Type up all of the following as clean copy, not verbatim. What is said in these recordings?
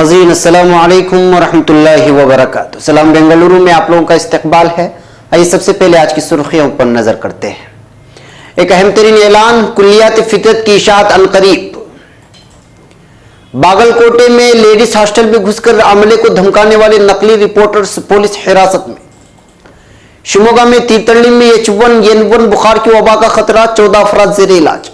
नाज़रीन अस्सलामु अलैकुम वरहमतुल्लाहि वबरकातुहू। सलाम बेंगलुरु में आप लोगों का इस्तकबाल है। आइए सबसे पहले आज की सुर्खियों पर नजर करते हैं। एक अहम तरीन ऐलान, कुल्लियात फितरत की इशाअत अनकरीब। बागलकोटे में लेडीज हॉस्टल में घुसकर अमले को धमकाने वाले नकली रिपोर्टर्स पुलिस हिरासत में। शिमोगा में तीर्थहल्ली में H1N1 बुखार की वबा का खतरा, 14 अफराद जेर इलाज।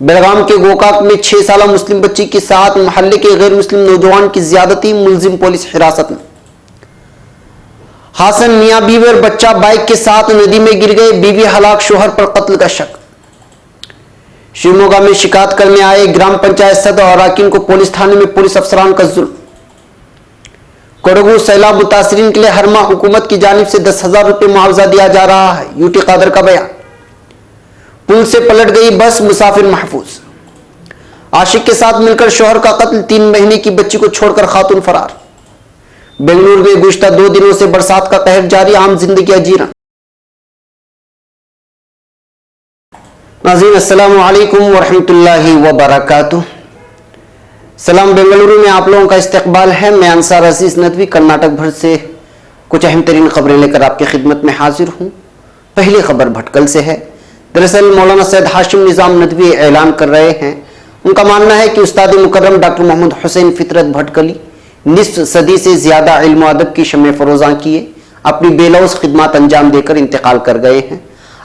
बेलगाम के गोकाक में 6 साल मुस्लिम बच्ची के साथ मोहल्ले के गैर मुस्लिम नौजवान की ज्यादती, मुलजिम पुलिस हिरासत में। हासन मियां बीवी और बच्चा बाइक के साथ नदी में गिर गए, बीवी हलाक, शोहर पर कत्ल का शक। शिमोगा में शिकायत करने आए ग्राम पंचायत सदस्य और अराकीन को पुलिस थाने में पुलिस अफसरान का जुल्म। कोडगू सैलाब मुतासरीन के लिए हर माह हुकूमत की जानिब से 10,000 रुपये मुआवजा दिया जा रहा है, यूटी कादर का बयान। पुल से पलट गई बस, मुसाफिर महफूज। आशिक के साथ मिलकर शोहर का कत्ल, 3 महीने की बच्ची को छोड़कर खातून फरार। बेंगलुरु में गुज़िश्ता 2 दिनों से बरसात का कहर जारी, आम जिंदगी अजीरन। नाज़रीन अस्सलामु अलैकुम वरहमतुल्लाहि वबरकातुहू। सलाम बेंगलुरु में आप लोगों का इस्तकबाल है। मैं अंसार अजीज नदवी कर्नाटक भर से कुछ अहम तरीन खबरें लेकर आपकी खिदमत में हाजिर हूँ। पहली खबर भटकल से है। दरअसल मौलाना सैयद हाशिम निज़ाम नदवी ऐलान कर रहे हैं, उनका मानना है कि उस्ताद मुकर्रम डॉक्टर मोहम्मद हुसैन फितरत भटकली निस्फ सदी से ज्यादा इल्म अदब की शम्मे फरोज़ा किए अपनी बेलौस खिदमत अंजाम देकर इंतकाल कर गए हैं।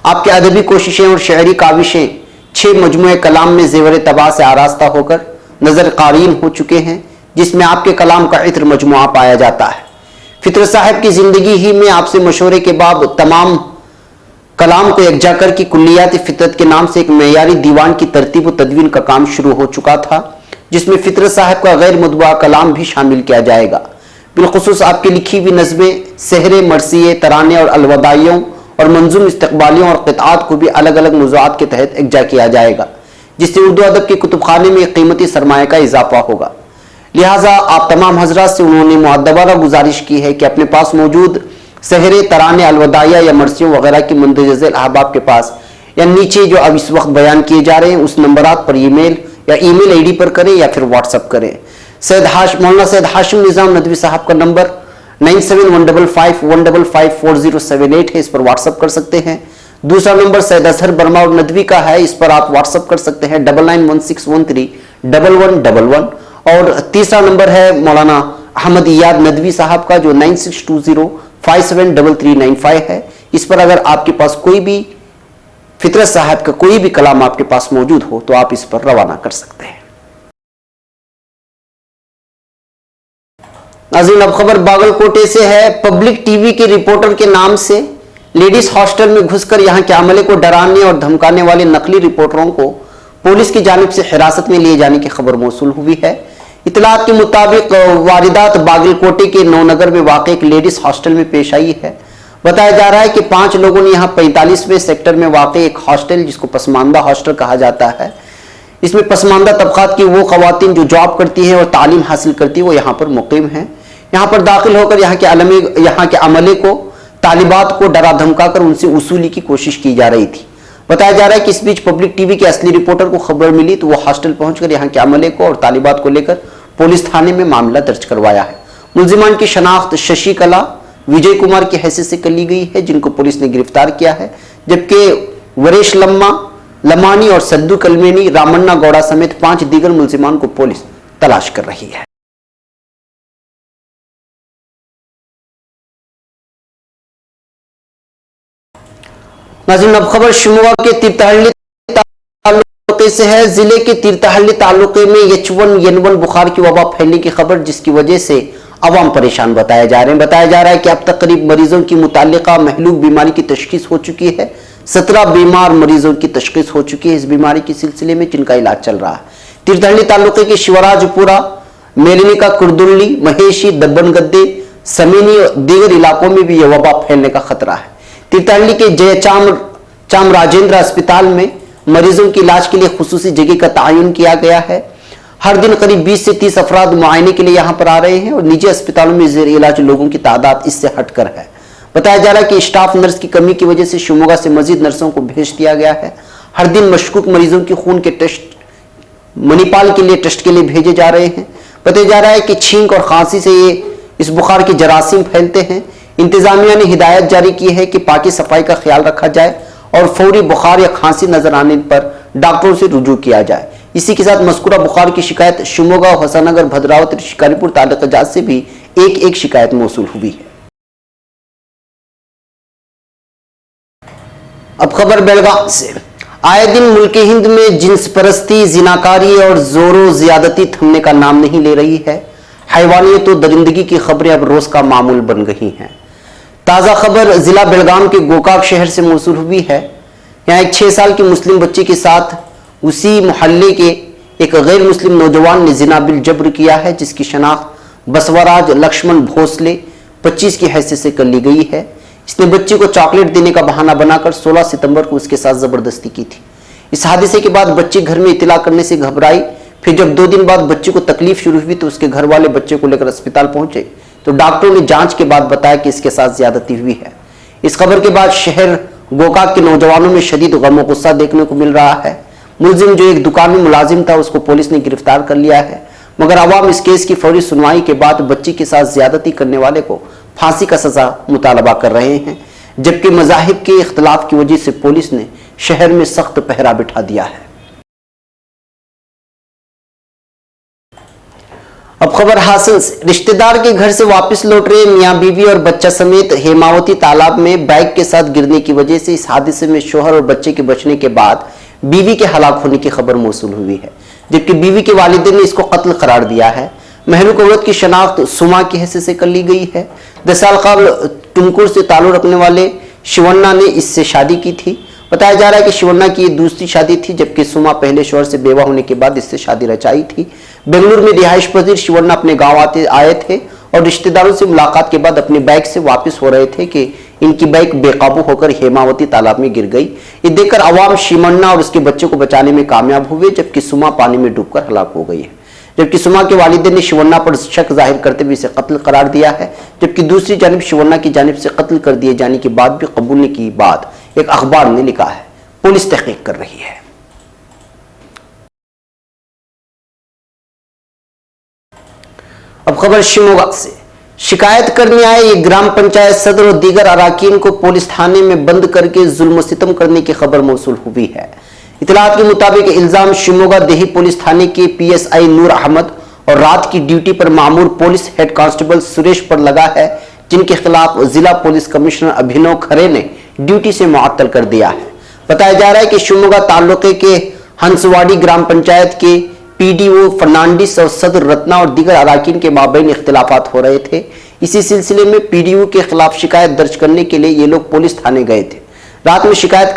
आपकी अदबी कोशिशें और शहरी काविशें 6 मजमूए कलाम में ज़ेवर तबाह से आरास्ता होकर नजर कारीन हो चुके हैं, जिसमें आपके कलाम का इत्र मजमुआ पाया जाता है। फितरत साहब की जिंदगी ही में आपसे मशवरे के बाद तमाम कलाम को यकजा कर की कुल्लियात फितरत के नाम से एक मेयारी दीवान की तरतीब व तदवीन का काम शुरू हो चुका था, जिसमें फितरत साहब का गैर मतबूआ कलाम भी शामिल किया जाएगा। बिलखुसूस आपकी लिखी हुई नज़में, सहरे, मरसिए, तराने और अलवदाइयों और मंजूम इस्तकबालियों और क़ितात को भी अलग अलग मौज़ूआत के तहत यकजा किया जाएगा, जिससे उर्दू अदब के कुतुबखाने में कीमती सरमाए का इजाफा होगा। लिहाजा आप तमाम हजरात से उन्होंने मुअद्दबाना गुजारिश की है कि अपने पास मौजूद सहरे, तराने, अलवदाया या मरसियों वगैरह की मंदरजा झैल अहबाब के पास या नीचे जो अब इस वक्त बयान किए जा रहे हैं उस नंबरात पर ईमेल या ईमेल आईडी पर करें या फिर व्हाट्सअप करें। मौलाना सैयद हाशिम निज़ाम नदवी साहब का नंबर 971551554078 है, इस पर व्हाट्सअप कर सकते हैं। दूसरा नंबर सैयद अजहर बर्मा और नदवी का है, इस पर आप व्हाट्सअप कर सकते हैं 9916131111। और तीसरा नंबर है मौलाना अहमद इयाद नदवी साहब का जो 9620573395 है, इस पर अगर आपके पास कोई भी फितरत साहब का कोई भी कलाम आपके पास मौजूद हो तो आप इस पर रवाना कर सकते हैं। नाज़रीन अब खबर बागलकोटे से है। पब्लिक टीवी के रिपोर्टर के नाम से लेडीज हॉस्टल में घुसकर यहां के अमले को डराने और धमकाने वाले नकली रिपोर्टरों को पुलिस की जानिब से हिरासत में लिए जाने की खबर मौसूल हुई है। इतलात के मुताबिक वारिदात बागलकोटे के नौनगर में वाक़ एक लेडीज हॉस्टल में पेश आई है। बताया जा रहा है कि 5 लोगों ने यहाँ 45वें सेक्टर में वाक़ एक हॉस्टल, जिसको पसमानदा हॉस्टल कहा जाता है, इसमें पसमानदा तबकात की वो ख़वातीन जो जॉब करती हैं और तालीम हासिल करती है वो यहाँ पर मुक़ीम हैं। यहाँ पर दाखिल होकर यहाँ के अमले को, तालिबात को डरा धमका कर उनसे वसूली की कोशिश की जा रही थी। बताया जा रहा है कि इस बीच पब्लिक टीवी के असली रिपोर्टर को खबर मिली तो वो हॉस्टल पहुंचकर यहाँ के अमले को और तालिबात को लेकर पुलिस थाने में मामला दर्ज करवाया है। मुलजिमान की शनाख्त शशि कला, विजय कुमार की हैसियत से कर ली गई है, जिनको पुलिस ने गिरफ्तार किया है, जबकि वरेश लमानी और सद्दू कलमेनी, रामन्ना गौड़ा समेत 5 दीगर मुलजिमान को पुलिस तलाश कर रही है। नाज़रीन अब खबर शिमोगा के तीर्थहल्ली तालुके से है। जिले के तीर्थहल्ली तालुके में H1N1 बुखार की वबा फैलने की खबर, जिसकी वजह से अवाम परेशान बताया जा रहे हैं। बताया जा रहा है कि अब तक करीब मरीजों की मुताल्लिका महलूक बीमारी की तशखीस हो चुकी है। 17 बीमार मरीजों की तशखीस हो चुकी है इस बीमारी के सिलसिले में, जिनका इलाज चल रहा है। तीर्थहल्ली तालुके के शिवराजपुरा, मेलनिका, कुर्दुल्ली, महेशी, दब्बनगद्दे, समीनी और दीगर इलाकों में भी यह वबा फैलने का खतरा है। तीर्थहल्ली के जयचाम राजेंद्र अस्पताल में मरीजों के इलाज के लिए खुसूसी जगह का तायुन किया गया है। हर दिन करीब 20 से 30 अफराद मुआयने के लिए यहाँ पर आ रहे हैं और निजी अस्पतालों में जेर इलाज लोगों की तादाद इससे हटकर है। बताया जा रहा है कि स्टाफ नर्स की कमी की वजह से शिमोगा से मजीद नर्सों को भेज दिया गया है। हर दिन मशकूक मरीजों के खून के टेस्ट मणिपाल के लिए टेस्ट के लिए भेजे जा रहे हैं। बताया जा रहा है कि छींक और खांसी से इस बुखार के जरासीम फैलते हैं। इंतजामिया ने हिदायत जारी की है कि पाकी सफाई का ख्याल रखा जाए और फौरी बुखार या खांसी नजर आने पर डॉक्टरों से रुजू किया जाए। इसी के साथ मस्कुरा बुखार की शिकायत शिवमोगा, होसानगर, भद्रावती, शिकारीपुर तालुका से भी एक शिकायत मौसूल हुई है। अब खबर बेलगाम से। आए दिन मुल्क हिंद में जिन्स परस्ती, जिनाकारी और जोरो ज्यादती थमने का नाम नहीं ले रही है। हैवानियत और दरिंदगी की खबरें अब रोज का मामूल बन गई हैं। ताजा खबर जिला बेलगाम के गोकाक शहर से मौसूल हुई है। यहाँ एक 6 साल की मुस्लिम बच्ची के साथ उसी मोहल्ले के एक गैर मुस्लिम नौजवान ने जिना बिल जब्र किया है, जिसकी शनाख्त बसवराज लक्ष्मण भोसले 25 की हैसियत से कर ली गई है। इसने बच्ची को चॉकलेट देने का बहाना बनाकर 16 सितंबर को उसके साथ जबरदस्ती की थी। इस हादसे के बाद बच्ची घर में इतला करने से घबराई। फिर जब 2 दिन बाद बच्ची को तकलीफ शुरू हुई तो उसके घर वाले बच्चे को लेकर अस्पताल पहुंचे तो डॉक्टरों ने जांच के बाद बताया कि इसके साथ ज्यादती हुई है। इस खबर के बाद शहर गोकाक के नौजवानों में शदीद गम और गुस्सा देखने को मिल रहा है। मुलजिम जो एक दुकान में मुलाजिम था उसको पुलिस ने गिरफ्तार कर लिया है, मगर अवाम इस केस की फौरी सुनवाई के बाद बच्ची के साथ ज्यादती करने वाले को फांसी का सजा मुतालबा कर रहे हैं, जबकि मज़ाहिब के इख्तिलाफ की वजह से पुलिस ने शहर में सख्त पहरा बिठा दिया है। अब खबर हासिल से। रिश्तेदार के घर से वापस लौट रहे मियां बीवी और बच्चा समेत हेमावती तालाब में बाइक के साथ गिरने की वजह से इस हादसे में शोहर और बच्चे के बचने के बाद बीवी के हलाक होने की खबर मौसूल हुई है, जबकि बीवी के वालिदैन ने इसको कत्ल करार दिया है। महलूक औरत की शनाख्त सुमा की हैसियत से कर ली गई है। 10 साल कबल टुमकुर से ताल्लुक रखने वाले शिवन्ना ने इससे शादी की थी। बताया जा रहा है कि शिवन्ना की ये दूसरी शादी थी, जबकि सुमा पहले शौहर से बेवा होने के बाद इससे शादी रचाई थी। बेंगलुरु में रिहाइश पजीर शिवन्ना अपने गांव आए थे और रिश्तेदारों से मुलाकात के बाद अपनी बाइक से वापस हो रहे थे कि इनकी बाइक बेकाबू होकर हेमावती तालाब में गिर गई। ये देखकर अवाम शिवन्ना और उसके बच्चे को बचाने में कामयाब हुए, जबकि सुमा पानी में डूबकर हलाक हो गई है। जबकि सुमा के वालिदैन ने शिवन्ना पर शक जाहिर करते हुए इसे कत्ल करार दिया है, जबकि दूसरी जानिब शिवन्ना की जानिब से कत्ल कर दिए जाने के बाद भी कबूलने की बात एक अखबार ने लिखा है। पुलिस तहकीक कर रही है। अब खबर शिमोगा से। शिकायत करने आए ये ग्राम पंचायत सदर और दीगर अराकीन को पुलिस थाने में बंद करके जुल्म सितम करने की खबर मौसूल हुई है। इतलात के मुताबिक इल्जाम शिमोगा देही पुलिस थाने के PSI नूर अहमद और रात की ड्यूटी पर मामूर पुलिस हेड कांस्टेबल सुरेश पर लगा है, जिनके खिलाफ जिला पुलिस कमिश्नर अभिनव खरे ने ड्यूटी से मुअत्तल कर दिया है। बताया जा रहा है कि शिमोगा तालुके के हंसवाड़ी ग्राम पंचायत के PDO फर्नांडिस और सदर रत्ना और दीगर अराकीन के माबैन इख्तिलाफात हो रहे थे। इसी सिलसिले में PDO के खिलाफ शिकायत दर्ज करने के लिए ये लोग पुलिस थाने गए थे। रात में शिकायत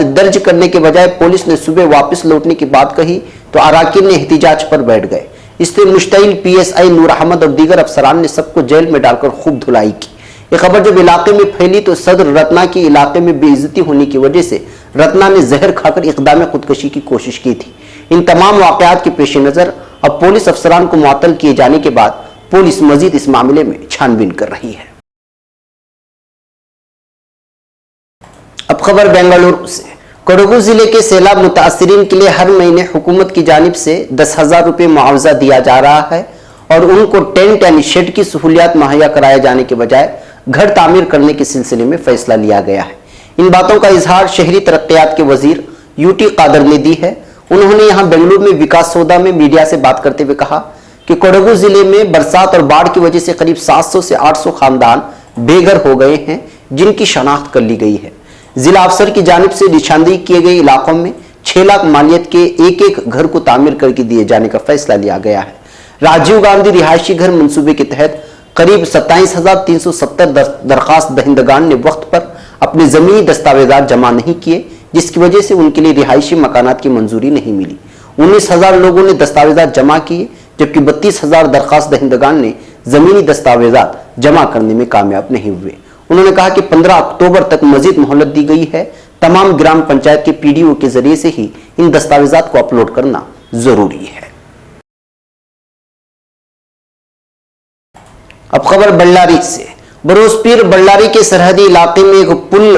दर्ज करने के बजाय पुलिस ने सुबह वापस लौटने की बात कही तो अराकीन ने एहतिजाज पर बैठ गए। इससे मुश्तइल PSI नूर अहमद और दीगर अफसरान ने सबको जेल में डालकर खूब धुलाई की। ये खबर जब इलाके में फैली तो सदर रत्ना की इलाके में बेइज्जती होने की वजह से रत्ना ने जहर खाकर इक़दाम खुदकशी की कोशिश की थी। इन तमाम वाक़यात के पेश नज़र अब पुलिस अफसरान को मुअत्तल किए जाने के बाद पुलिस मजीद इस मामले में छानबीन कर रही है। अब खबर बेंगलुरु से। कोडगु जिले के सैलाब मुतासिरीन के लिए हर महीने हुकूमत की जानिब से 10,000 रुपये मुआवजा दिया जा रहा है और उनको टेंट यानी शेड की सहूलियात मुहैया कराए जाने के बजाय घर तामीर करने के सिलसिले में फैसला लिया गया है। इन बातों का इजहार शहरी तरक्यात के वजीर UT कादर ने दी है। उन्होंने यहाँ बेंगलुरु में विकास सौदा में मीडिया से बात करते हुए कहा कि कोडगु जिले में बरसात और बाढ़ की वजह से करीब 700 से 800 खानदान बेघर हो गए हैं, जिनकी शनाख्त कर ली गई है। जिला अफसर की जानिब से निशानदेही किए गए इलाकों में 6 लाख मालियत के एक घर को तामीर करके दिए जाने का फैसला लिया गया है। राजीव गांधी रिहायशी घर मंसूबे के तहत करीब 27,370 दरखास्त दहिंदगान ने वक्त पर अपने जमीनी दस्तावेजात जमा नहीं किए, जिसकी वजह से उनके लिए रिहायशी मकानात की मंजूरी नहीं मिली। 19,000 लोगों ने दस्तावेजात जमा किए, जबकि 32,000 दरखास्त दहिंदगान ने जमीनी दस्तावेजात जमा करने में कामयाब नहीं हुए। उन्होंने कहा कि 15 अक्टूबर तक मजीद मोहलत दी गई है। तमाम ग्राम पंचायत के PDO के जरिए से ही इन दस्तावेजात को अपलोड करना जरूरी है। अब खबर बल्लारी से। बरोजपीर बल्लारी के सरहदी इलाके में एक पुल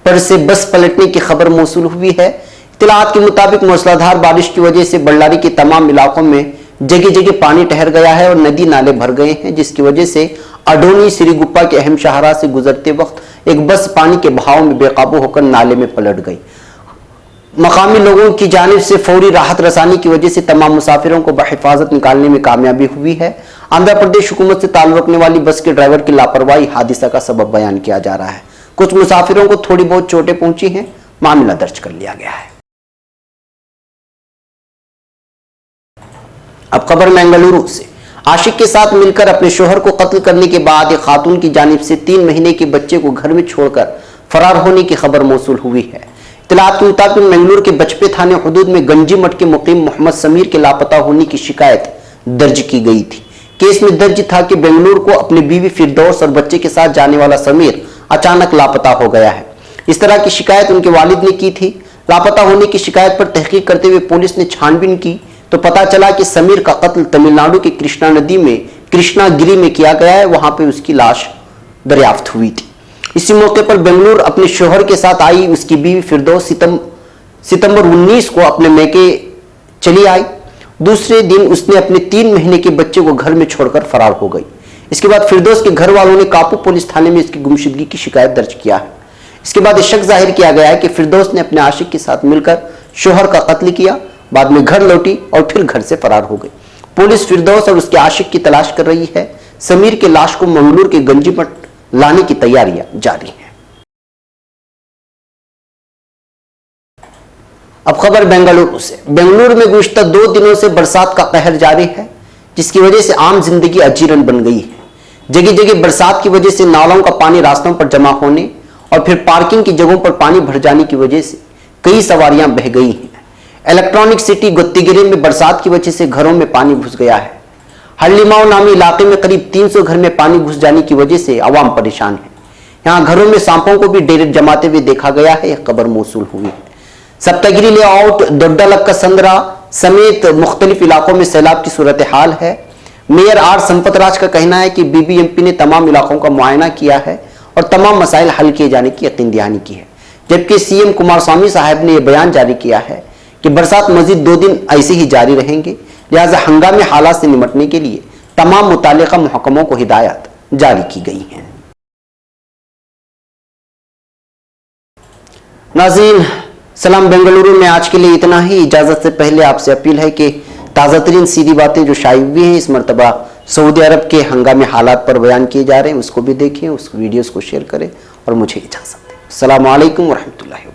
पर से बस पलटने की खबर मौसूल हुई है। इत्तलात के मुताबिक मूसलाधार बारिश की वजह से बल्लारी के तमाम इलाकों में जगह जगह पानी ठहर गया है और नदी नाले भर गए हैं, जिसकी वजह से अडोनी श्रीगुप्पा के अहम शाहरा से गुजरते वक्त एक बस पानी के बहाव में बेकाबू होकर नाले में पलट गई। मकामी लोगों की जानिब से फौरी राहत रसानी की वजह से तमाम मुसाफिरों को बहिफाजत निकालने में कामयाबी हुई है। आंध्र प्रदेश हुकूमत से ताल्लुक रखने वाली बस के ड्राइवर की लापरवाही हादसा का सबब बयान किया जा रहा है। कुछ मुसाफिरों को थोड़ी बहुत चोटें पहुंची हैं, मामला दर्ज कर लिया गया है। अब खबर बेंगलुरु से। आशिक के साथ मिलकर अपने शोहर को कत्ल करने के बाद एक खातून की जानिब से 3 महीने के बच्चे को घर में छोड़कर फरार होने की खबर मौसूल हुई है। इत्तलात के मुताबिक बेंगलुरु के बचपे थाने हुदूद में गंजी मठ के मुकीम मोहम्मद समीर के लापता होने की शिकायत दर्ज की गई थी। केस में दर्ज था कि बेंगलुरु को अपनी बीवी फिरदौस और बच्चे के साथ जाने वाला समीर अचानक लापता हो गया है। इस तरह की शिकायत उनके वालिद ने की थी। लापता होने की शिकायत पर तहकीक करते हुए पुलिस ने छानबीन की तो पता चला कि समीर का कत्ल तमिलनाडु की कृष्णा नदी में कृष्णागिरी में किया गया है। वहां पर उसकी लाश दरियाफ्त हुई थी। इसी मौके पर बेंगलुरु अपने शोहर के साथ आई उसकी बीवी फिरदौस सितंबर 19 को अपने मैके चली आई। दूसरे दिन उसने अपने 3 महीने के बच्चे को घर में छोड़कर फरार हो गई। इसके बाद फिरदौस के घर वालों ने कापू पुलिस थाने में इसकी गुमशुदगी की शिकायत दर्ज किया है। इसके बाद शक जाहिर किया गया है कि फिरदौस ने अपने आशिक के साथ मिलकर शोहर का कत्ल किया, बाद में घर लौटी और फिर घर से फरार हो गई। पुलिस फिरदौस और उसके आशिक की तलाश कर रही है। समीर की लाश को मंगलूर के गंजीमठ लाने की तैयारियां जारी हैं। अब खबर बेंगलुरु से। बेंगलुरु में गुज़िश्ता 2 दिनों से बरसात का कहर जारी है, जिसकी वजह से आम जिंदगी अजीरन बन गई है। जगह जगह बरसात की वजह से नालों का पानी रास्तों पर जमा होने और फिर पार्किंग की जगहों पर पानी भर जाने की वजह से कई सवारियां बह गई हैं। इलेक्ट्रॉनिक सिटी गुत्तीगिरी में बरसात की वजह से घरों में पानी घुस गया है। हल्लीमाओ नामी इलाके में करीब 300 घर में पानी घुस जाने की वजह से आवाम परेशान है। यहां घरों में सांपों को भी डेरे जमाते हुए देखा गया है। यह खबर मौसूल हुई है। सप्तगिरी लेआउट, दोड्डालक्का संद्रा समेत मुख्तलिफ इलाकों में सैलाब की सूरत हाल है। मेयर आर संपतराज का कहना है कि बीबीएमपी ने तमाम इलाकों का मुआयना किया है और तमाम मसाइल हल किए जाने की यकीन दहानी की है। जबकि सीएम कुमारस्वामी साहब ने यह बयान जारी किया है कि बरसात मजीद 2 दिन ऐसे ही जारी रहेंगे, लिहाजा हंगामी हालात से निपटने के लिए तमाम मुतालिका महकमों को हिदायत जारी की गई है। नाज़रीन, सलाम बेंगलुरु में आज के लिए इतना ही। इजाजत से पहले आपसे अपील है कि ताज़ा तरीन सीधी बातें जो शाये हुई हैं इस मरतबा सऊदी अरब के हंगामी हालात पर बयान किए जा रहे हैं, उसको भी देखें, उस वीडियोस को शेयर करें और मुझे इजाजत दें। अस्सलामु अलैकुम व रहमतुल्लाहि।